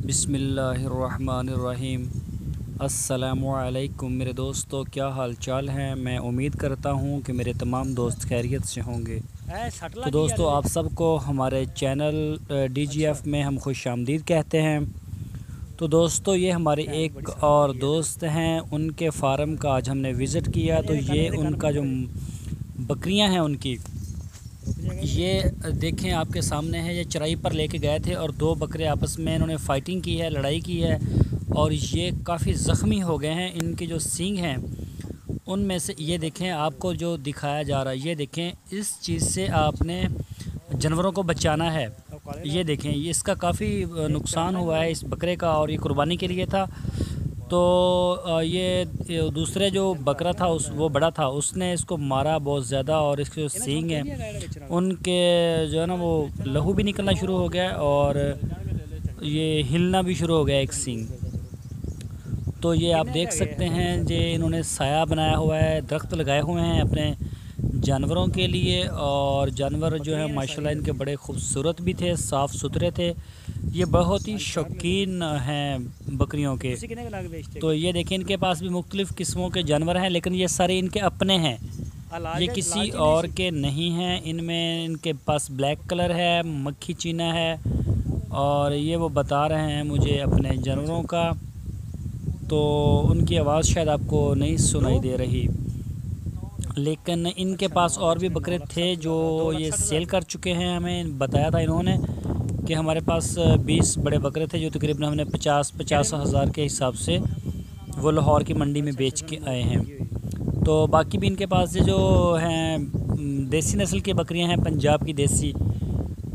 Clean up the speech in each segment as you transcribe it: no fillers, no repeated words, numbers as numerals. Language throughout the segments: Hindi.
बिस्मिल्लाहिर्रहमानिर्रहीम। अस्सलामुअलैकुम मेरे दोस्तों, क्या हाल चाल हैं। मैं उम्मीद करता हूं कि मेरे तमाम दोस्त खैरियत से होंगे। तो दोस्तों, आप सबको हमारे चैनल DGF में हम खुश आमदीद कहते हैं। तो दोस्तों, ये हमारे एक और दोस्त हैं, उनके फार्म का आज हमने विज़िट किया। तो ये उनका जो बकरियां हैं उनकी, ये देखें आपके सामने है। ये चराई पर लेके गए थे और दो बकरे आपस में इन्होंने फ़ाइटिंग की है, लड़ाई की है और ये काफ़ी ज़ख्मी हो गए हैं। इनके जो सींग हैं उनमें से ये देखें, आपको जो दिखाया जा रहा है, ये देखें, इस चीज़ से आपने जानवरों को बचाना है। ये देखें, ये इसका काफ़ी नुकसान हुआ है इस बकरे का और ये कुर्बानी के लिए था। तो ये दूसरे जो बकरा था वो बड़ा था, उसने इसको मारा बहुत ज़्यादा और इसके जो सींग हैं उनके जो है ना वो लहू भी निकलना शुरू हो गया और ये हिलना भी शुरू हो गया एक सींग। तो ये आप देख सकते हैं, जे इन्होंने साया बनाया हुआ है, दरख्त लगाए हुए हैं अपने जानवरों के लिए। और जानवर जो है माशाल्लाह इनके बड़े खूबसूरत भी थे, साफ़ सुथरे थे। ये बहुत ही शौकीन हैं बकरियों के। तो ये देखें, इनके पास भी मुख्तलिफ़ किस्मों के जानवर हैं, लेकिन ये सारे इनके अपने हैं, ये किसी और के नहीं हैं। इनमें इनके पास ब्लैक कलर है, मक्खी चीना है और ये वो बता रहे हैं मुझे अपने जानवरों का। तो उनकी आवाज़ शायद आपको नहीं सुनाई दे रही, लेकिन इनके पास और भी बकरे थे जो ये सेल कर चुके हैं। हमें बताया था इन्होंने कि हमारे पास 20 बड़े बकरे थे जो तकरीबन हमने 50 हज़ार के हिसाब से वो लाहौर की मंडी में बेच के आए हैं। तो बाकी भी इनके पास जो हैं देसी नस्ल की बकरियां हैं, पंजाब की देसी।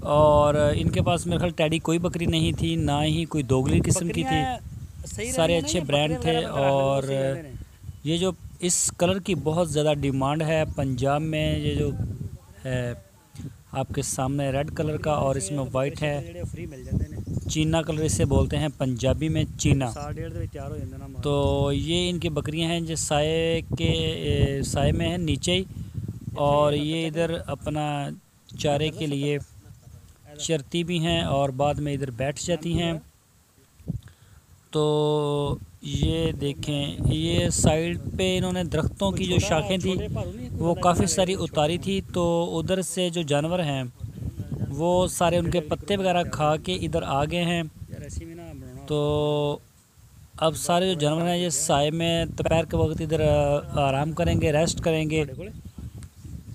और इनके पास मेरे ख्याल टैडी कोई बकरी नहीं थी, ना ही कोई दोगली किस्म की थी, सारे अच्छे ब्रांड थे। और ये जो इस कलर की बहुत ज़्यादा डिमांड है पंजाब में, ये जो है आपके सामने रेड कलर का और इसमें वाइट है, चीना कलर इसे बोलते हैं पंजाबी में, चीना। तो ये इनकी बकरियां हैं जो साए में हैं नीचे ही, और ये इधर अपना चारे के लिए चरती भी हैं और बाद में इधर बैठ जाती हैं। तो ये देखें, ये साइड पे इन्होंने दरख्तों की जो शाखें थी वो काफ़ी सारी उतारी थी। तो उधर से जो जानवर हैं वो सारे उनके पत्ते वगैरह खा के इधर आ गए हैं। तो अब सारे जो जानवर हैं ये साए में दोपहर के वक्त इधर आराम करेंगे, रेस्ट करेंगे।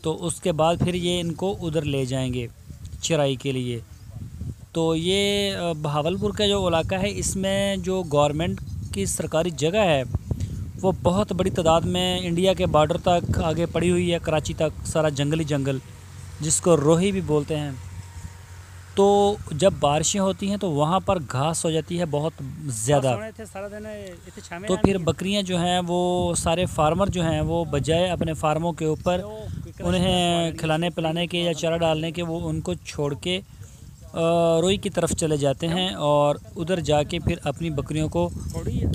तो उसके बाद फिर ये इनको उधर ले जाएंगे चराई के लिए। तो ये बहावलपुर का जो इलाका है, इसमें जो गवर्नमेंट की सरकारी जगह है वो बहुत बड़ी तादाद में इंडिया के बॉर्डर तक आगे पड़ी हुई है, कराची तक सारा जंगली जंगल, जिसको रोही भी बोलते हैं। तो जब बारिशें होती हैं तो वहाँ पर घास हो जाती है बहुत ज़्यादा। तो फिर बकरियाँ जो हैं वो सारे फार्मर जो हैं वो बजाय अपने फार्मों के ऊपर उन्हें खिलाने पिलाने के या चारा डालने के, वो उनको छोड़ के रोई की तरफ चले जाते हैं और उधर जाके फिर अपनी बकरियों को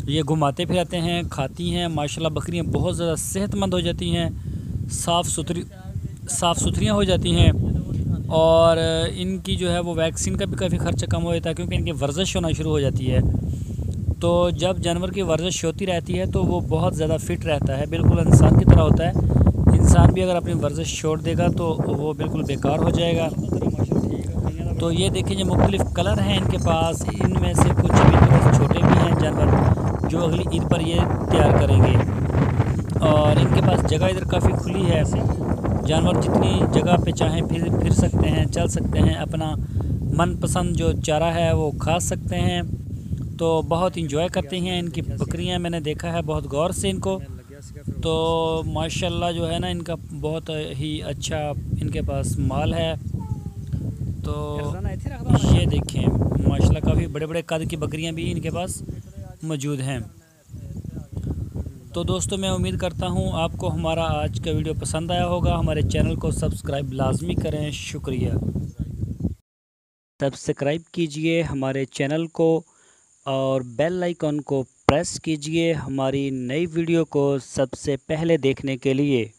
ये घुमाते फिराते हैं, खाती हैं। माशाल्लाह बकरियां बहुत ज़्यादा सेहतमंद हो जाती हैं, साफ़ सुथरियाँ हो जाती हैं। और इनकी जो है वो वैक्सीन का भी काफ़ी खर्चा कम हो जाता है, क्योंकि इनकी वर्जिश होना शुरू हो जाती है। तो जब जानवर की वर्जिश होती रहती है तो वो बहुत ज़्यादा फ़िट रहता है, बिल्कुल इंसान की तरह होता है। इंसान भी अगर अपनी वर्जिश छोड़ देगा तो वो बिल्कुल बेकार हो जाएगा। तो ये देखिए, जो मुख्तलिफ़ कलर हैं इनके पास, इनमें से कुछ अभी थोड़े छोटे भी हैं जानवर जो अगली ईद पर ये तैयार करेंगे। और इनके पास जगह इधर काफ़ी खुली है, जानवर जितनी जगह पे चाहें फिर सकते हैं, चल सकते हैं, अपना मनपसंद जो चारा है वो खा सकते हैं। तो बहुत इंजॉय करते हैं इनकी बकरियां, मैंने देखा है बहुत गौर से इनको। तो माशाल्लाह जो है ना, इनका बहुत ही अच्छा इनके पास माल है। तो ये देखें, माशाल्लाह काफ़ी बड़े बड़े कद की बकरियां भी इनके पास मौजूद हैं। तो दोस्तों, मैं उम्मीद करता हूं आपको हमारा आज का वीडियो पसंद आया होगा। हमारे चैनल को सब्सक्राइब लाजमी करें, शुक्रिया। सब्सक्राइब कीजिए हमारे चैनल को और बेल आइकन को प्रेस कीजिए हमारी नई वीडियो को सबसे पहले देखने के लिए।